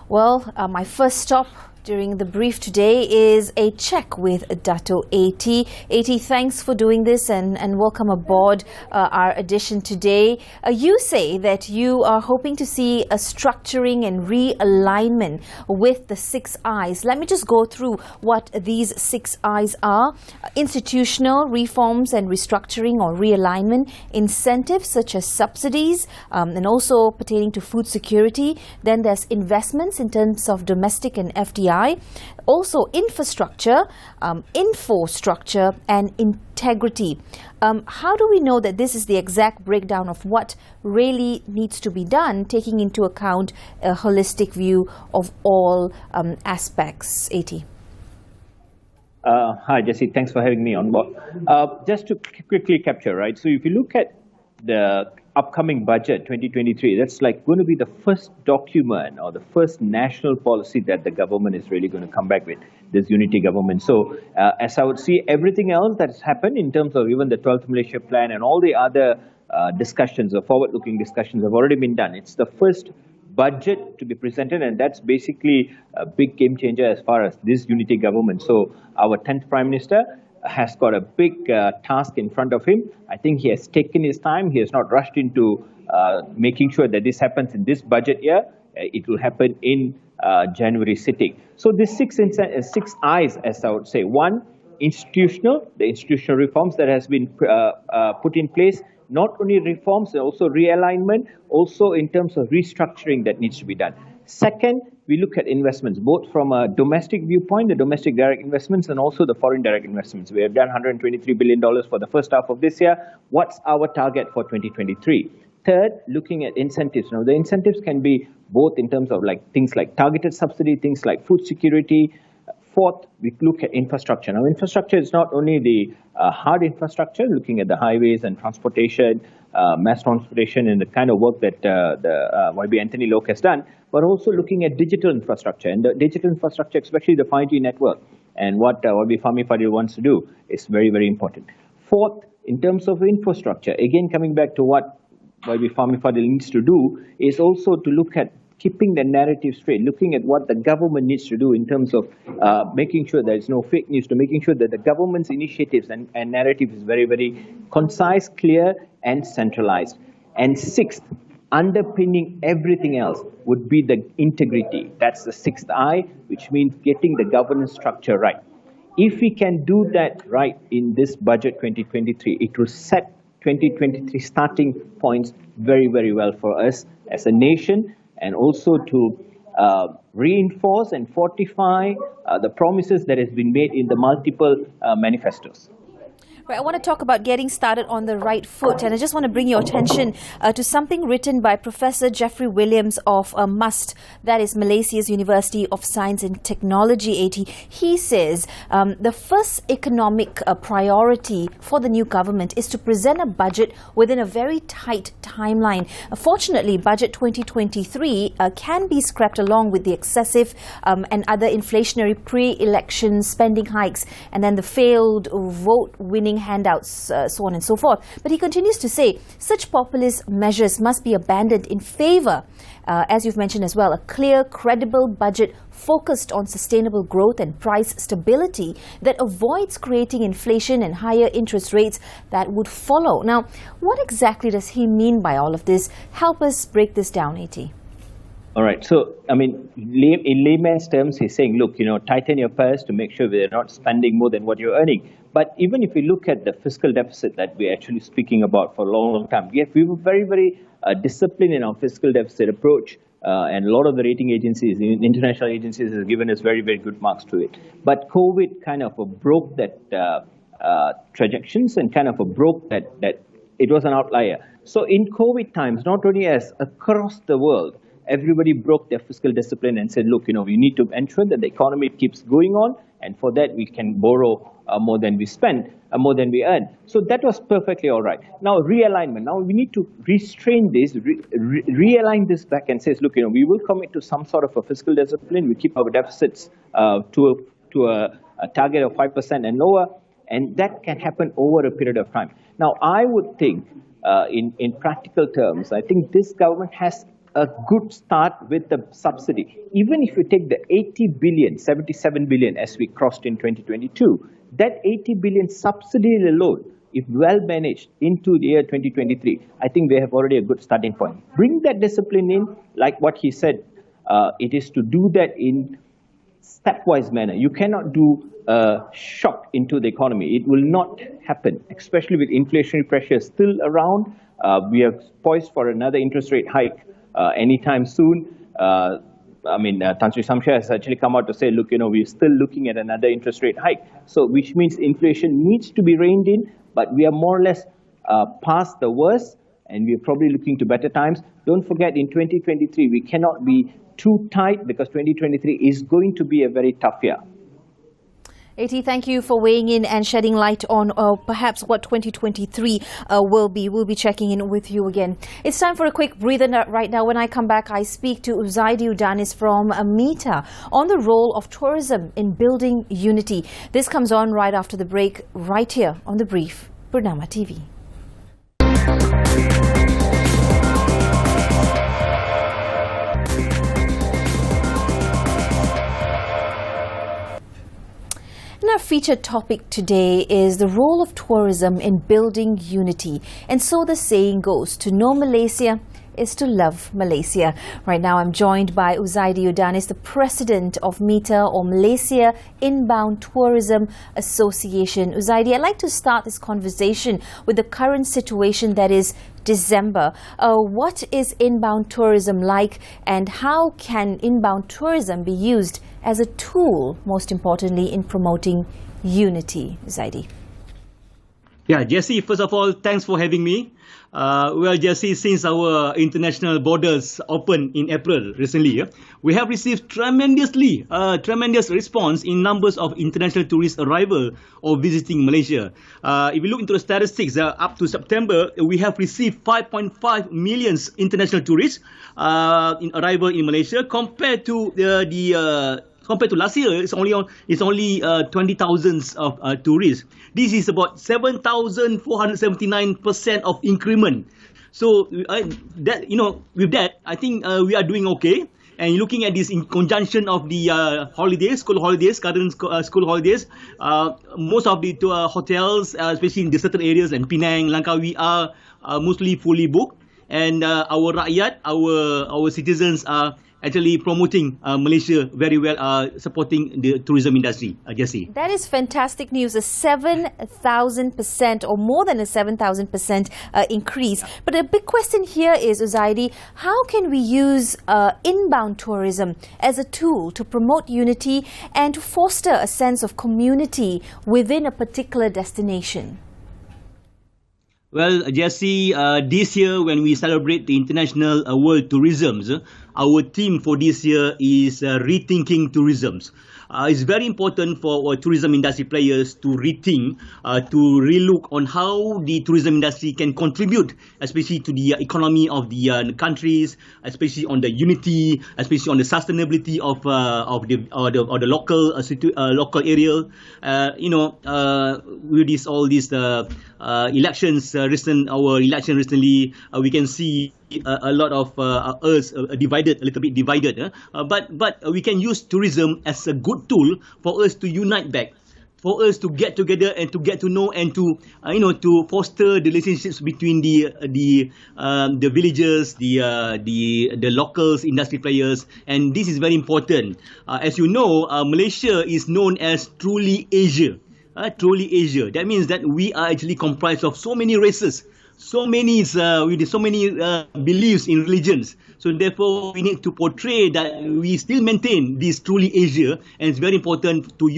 My first stop during the brief today is a check with Dato' AT. AT, thanks for doing this and welcome aboard our edition today. You say that you are hoping to see a structuring and realignment with the 6 I's. Let me just go through what these 6 I's are. Institutional reforms and restructuring or realignment, incentives such as subsidies and also pertaining to food security. Then there's investments in terms of domestic and FDI. Also infrastructure, infostructure and integrity. How do we know that this is the exact breakdown of what really needs to be done, taking into account a holistic view of all aspects? AT. Hi, Jessy. Thanks for having me on board. Just to quickly capture, right? So if you look at the upcoming budget 2023, that's like going to be the first document or the first national policy that the government is really going to come back with, this unity government. So as I would see, everything else that's happened in terms of even the 12th Malaysia plan and all the other discussions or forward-looking discussions have already been done. It's the first budget to be presented, and that's basically a big game changer as far as this unity government. So our 10th Prime Minister has got a big task in front of him. I think he has taken his time. He has not rushed into making sure that this happens in this budget year. It will happen in January sitting. So this six I's, as I would say. One, institutional, the institutional reforms that has been put in place. Not only reforms, also realignment, also in terms of restructuring that needs to be done. Second, we look at investments, both from a domestic viewpoint, the domestic direct investments, and also the foreign direct investments. We have done $123 billion for the first half of this year. What's our target for 2023? Third, looking at incentives. Now, the incentives can be both in terms of things like targeted subsidy, things like food security. Fourth, we look at infrastructure. Now, infrastructure is not only the hard infrastructure, looking at the highways and transportation, mass transportation, and the kind of work that the YB Anthony Lok has done, but also looking at digital infrastructure. And the digital infrastructure, especially the 5G network, and what YB Fahmi Fadil wants to do is very, very important. Fourth, in terms of infrastructure, again, coming back to what YB Fahmi Fadil needs to do, is also to look at keeping the narrative straight, looking at what the government needs to do in terms of making sure there is no fake news, to making sure that the government's initiatives and narrative is very, very concise, clear, and centralized. And sixth, underpinning everything else would be the integrity. That's the 6th I, which means getting the governance structure right. If we can do that right in this budget 2023, it will set 2023 starting points very, very well for us as a nation, and also to reinforce and fortify the promises that has been made in the multiple manifestos. Right, I want to talk about getting started on the right foot, and I just want to bring your attention to something written by Professor Jeffrey Williams of MUST, that is Malaysia's University of Science and Technology, AT. He says the first economic priority for the new government is to present a budget within a very tight timeline. Fortunately, Budget 2023 can be scrapped along with the excessive and other inflationary pre-election spending hikes, and then the failed vote-winning handouts, so on and so forth. But he continues to say such populist measures must be abandoned in favour, as you've mentioned as well, a clear, credible budget focused on sustainable growth and price stability that avoids creating inflation and higher interest rates that would follow. Now, what exactly does he mean by all of this? Help us break this down, AT. All right. So, I mean, in layman's terms, he's saying, look, tighten your purse to make sure we're not spending more than what you're earning. But even if you look at the fiscal deficit that we're actually speaking about for a long, long time, we were very, very disciplined in our fiscal deficit approach. And a lot of the rating agencies, international agencies, have given us very, very good marks to it. But COVID kind of broke that trajectories and kind of broke that it was an outlier. So in COVID times, not only as across the world, everybody broke their fiscal discipline and said, look, we need to ensure that the economy keeps going on, and for that we can borrow more than we spend, more than we earn. So that was perfectly all right. Now realignment. Now we need to restrain this, realign this back and says, look, we will commit to some sort of a fiscal discipline. We keep our deficits to a target of 5% and lower, and that can happen over a period of time. Now I would think, in practical terms, I think this government has a good start with the subsidy. Even if you take the 80 billion, 77 billion as we crossed in 2022, that 80 billion subsidy alone, if well managed into the year 2023, I think they have already a good starting point. Bring that discipline in, like what he said, it is to do that in stepwise manner. You cannot do a shock into the economy. It will not happen, especially with inflationary pressure still around. We are poised for another interest rate hike anytime soon. Tan Sri Samsha has actually come out to say, look, we're still looking at another interest rate hike. So, which means inflation needs to be reined in, but we are more or less past the worst, and we're probably looking to better times. Don't forget, in 2023, we cannot be too tight because 2023 is going to be a very tough year. AT, thank you for weighing in and shedding light on perhaps what 2023 will be. We'll be checking in with you again. It's time for a quick breather right now. When I come back, I speak to UZAIDI UDANIS from MITA on the role of tourism in building unity. This comes on right after the break, right here on The Brief, Bernama TV. Our featured topic today is the role of tourism in building unity. And so the saying goes, to know Malaysia is to love Malaysia. Right now I'm joined by UZAIDI UDANIS, the president of MITA, or Malaysia Inbound Tourism Association. UZAIDI, I'd like to start this conversation with the current situation that is December. What is inbound tourism like, and how can inbound tourism be used as a tool, most importantly, in promoting unity, UZAIDI? Yeah, Jessy, first of all, thanks for having me. Well, Jessy, since our international borders opened in April recently, we have received tremendous response in numbers of international tourist arrival or visiting Malaysia. If you look into the statistics, up to September, we have received 5.5 million international tourists in arrival in Malaysia. Compared to compared to last year, it's only 20,000 of tourists. This is about 7,479% of increment. So with that, I think we are doing okay. And looking at this in conjunction of the school holidays, current school holidays, most of the hotels, especially in the certain areas like Penang, Langkawi, are mostly fully booked. And our rakyat, our citizens are actually promoting Malaysia very well, supporting the tourism industry, Jessy. That is fantastic news, a 7,000% or more than a 7,000% increase. Yeah. But a big question here is, UZAIDI, how can we use inbound tourism as a tool to promote unity and to foster a sense of community within a particular destination? Well, Jessy, this year when we celebrate the International World Tourism, our theme for this year is rethinking tourism. It's very important for our tourism industry players to rethink, to relook on how the tourism industry can contribute, especially to the economy of the countries, especially on the unity, especially on the sustainability of the local area. With all these elections, our election recently, we can see a lot of us a little bit divided. But we can use tourism as a good tool for us to unite back, for us to get together and to get to know and to foster the relationships between the villagers, the locals, industry players, and this is very important. As you know, Malaysia is known as truly Asia. Truly Asia. That means that we are actually comprised of so many races, with so many beliefs in religions. So therefore, we need to portray that we still maintain this truly Asia, and it's very important for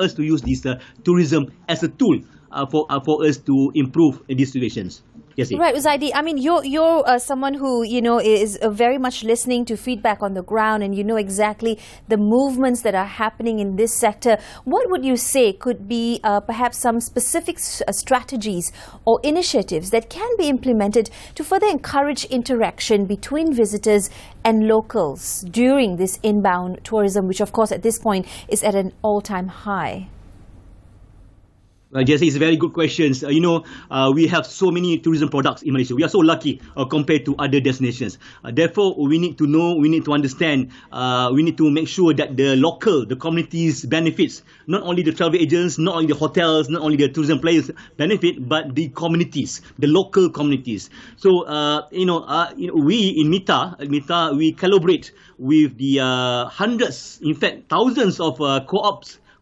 us to use this tourism as a tool for us to improve these situations. Yes, right, UZAIDI. I mean, you're someone who is very much listening to feedback on the ground, and you know exactly the movements that are happening in this sector. What would you say could be perhaps some specific strategies or initiatives that can be implemented to further encourage interaction between visitors and locals during this inbound tourism, which of course at this point is at an all-time high? Jessy, it's a very good questions. We have so many tourism products in Malaysia. We are so lucky compared to other destinations. Therefore, we need to know, we need to understand, we need to make sure that the communities benefits. Not only the travel agents, not only the hotels, not only the tourism players benefit, but the communities, the local communities. So, we in MITA, we collaborate with the hundreds, in fact, thousands of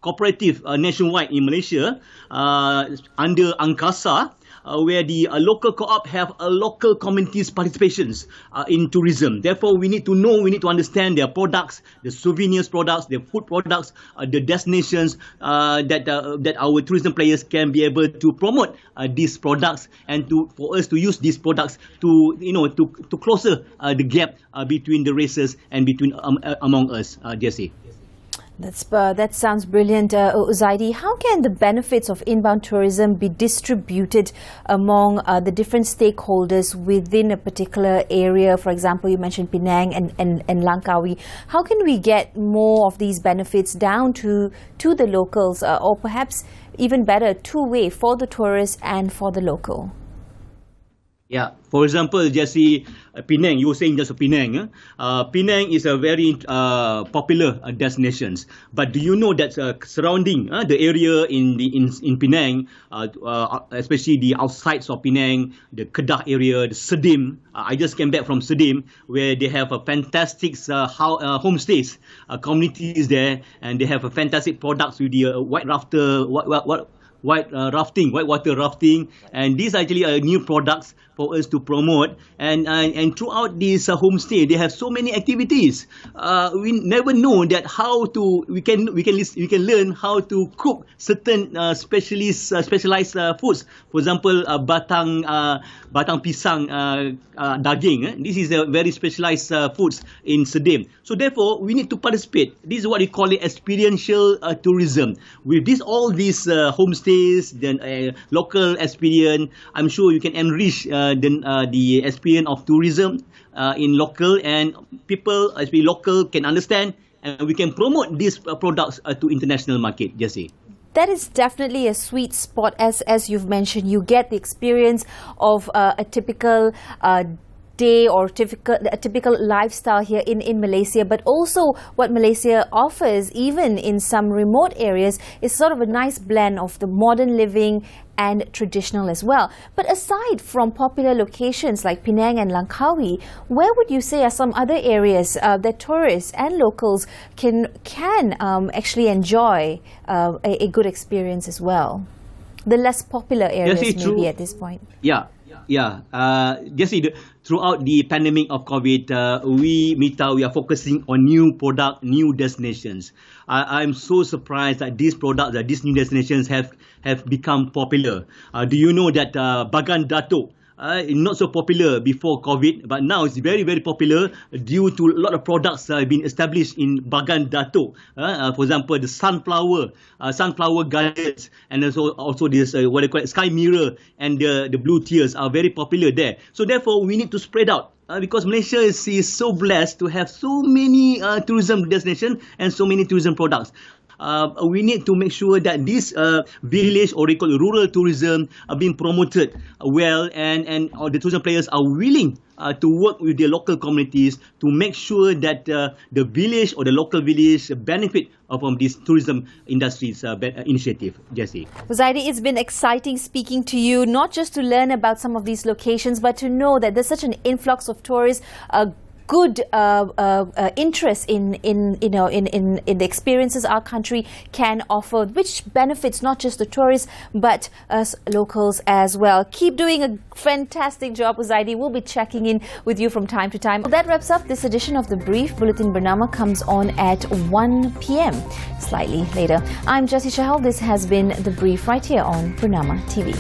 cooperative nationwide in Malaysia under Angkasa, where the local co-op have a local communities participations in tourism. Therefore, we need to know, we need to understand their products, the souvenirs products, their food products, the destinations that our tourism players can be able to promote these products, and for us to use these products to closer the gap between the races and between among us, Jessy. That sounds brilliant, UZAIDI. How can the benefits of inbound tourism be distributed among the different stakeholders within a particular area? For example, you mentioned Penang and Langkawi. How can we get more of these benefits down to the locals, or perhaps even better, two-way for the tourist and for the local? Yeah, for example, Jessy, Penang, you were saying just Penang. Penang is a very popular destination. But do you know that surrounding the area in Penang, especially the outsides of Penang, the Kedah area, the Sedim, I just came back from Sedim, where they have a fantastic homestays, communities there, and they have a fantastic products with the whitewater rafting, and these are actually new products for us to promote, and throughout this homestay they have so many activities. We never know that we can learn how to cook certain specialized foods. For example, batang pisang daging. This is a very specialized foods in Sedim. So therefore, we need to participate. This is what we call it experiential tourism. With all these homestays, then local experience, I'm sure you can enrich the experience of tourism in local, and people, especially local, can understand, and we can promote these products to international market, Jessy. That is definitely a sweet spot, as you've mentioned. You get the experience of a typical day or a typical lifestyle here in Malaysia, but also what Malaysia offers, even in some remote areas, is sort of a nice blend of the modern living and traditional as well. But aside from popular locations like Penang and Langkawi, where would you say are some other areas that tourists and locals can actually enjoy a good experience as well? The less popular areas, yes, maybe at this point. Yeah. Jessy, throughout the pandemic of COVID, we are focusing on new product, new destinations. I'm so surprised that these products, that these new destinations have become popular. Do you know that Bagan Datuk, not so popular before COVID, but now it's very, very popular due to a lot of products being established in Bagan Datuk. For example, the sunflower gardens, and also this what they call it, sky mirror, and the blue tears are very popular there. So therefore, we need to spread out. Because Malaysia is so blessed to have so many tourism destinations and so many tourism products. We need to make sure that this village, or we call it rural tourism, are being promoted well, and the tourism players are willing to work with the local communities to make sure that the village or the local village benefit from this tourism industry's initiative. Jessy. UZAIDI, it's been exciting speaking to you, not just to learn about some of these locations, but to know that there's such an influx of tourists, good interest in the experiences our country can offer, which benefits not just the tourists but us locals as well. Keep doing a fantastic job, UZAIDI. We'll be checking in with you from time to time. That wraps up this edition of The Brief. Bulletin Bernama comes on at 1 p.m. slightly later. I'm Jessy Chahal. This has been The Brief right here on Bernama TV.